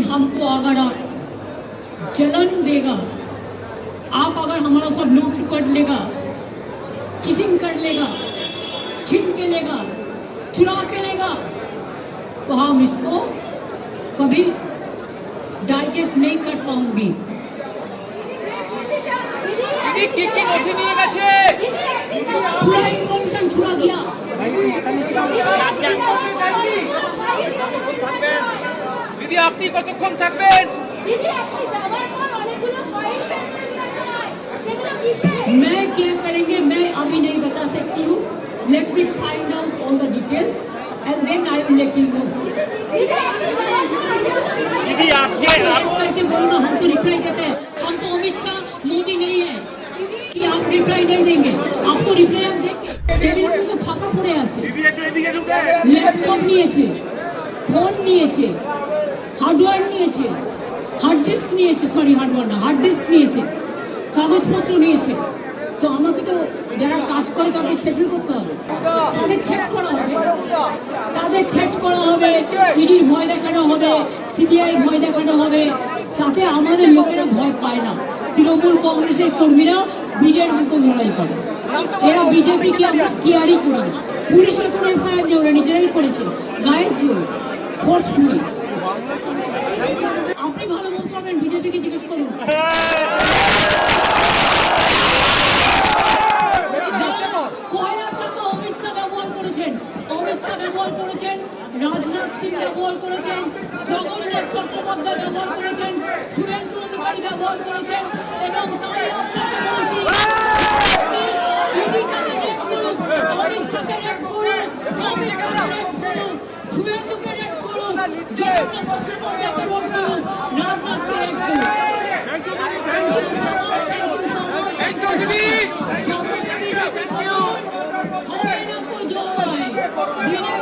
हमको अगर आप जलन देगा, आप अगर हमारा सब लूट कर लेगा, चीटिंग कर लेगा, छीन के लेगा, चुरा के लेगा, तो हम इसको कभी डाइजेस्ट नहीं कर पाऊंगी। पूरा इन्फॉर्मेशन छुड़ा गया। দিদি আপনি কতক্ষণ থাকবেন? मैं क्या करेंगे मैं अभी नहीं बता सकती हूँ। Let me find out all the details and then I will let you know. दीदी आपके करके बोलो, हम तो रिप्लाई देते हैं। हम तो अमित शाह मोदी नहीं है कि आप रिप्लाई नहीं देंगे। आप तो रिप्लाई हम देंगे। टेबिल पे तो फाঁকা পড়ে আছে। ল্যাপটপ নিয়েছে, ফোন নিয়েছে, হার্ডওয়্যার নিয়েছে, হার্ড ডিস্ক নিয়েছে, সরি হার্ডওয়্যার না, হার্ড ডিস্ক নিয়েছে, কাগজপত্র নিয়েছে। তো আমাকে তো যারা কাজ করে তাদের সেটেল করতে হবে, তাদের চেক করা হবে, তাদের চেক করা হবে, ইডির ভয় দেখানো হবে, সিবিআই ভয় দেখানো হবে, তাতে আমাদের লোকেরা ভয় পায় না। তৃণমূল কংগ্রেসের কর্মীরা বীরের মতো লড়াই করে। এরা বিজেপিকে আমরা কেয়ারই করি না। পুলিশের কোনো এফআইআর নেই, ওরা নিজেরাই করেছে গায়ের জোর, ফোর্সফুলি। আপনি ভালো বলতে পারবেন, বিজেপিকে জিজ্ঞেস করুন। অমিত শাহ ব্যবহার করেছেন, রাজনাথ সিং ব্যবহার করেছেন, জগন্নাথ চট্টোপাধ্যায় ব্যবহার করেছেন, শুভেন্দু অধিকারী ব্যবহার করেছেন, এবং তাই আপনাকে বলছি অমিত শাহকে রেড করুন, অমিত শাহকে রেড করুন, শুভেন্দুকে রেড করুন, জগন্নাথ চট্টোপাধ্যায়কে রেড করুন, রাজনাথকে রেড করুন। দিনে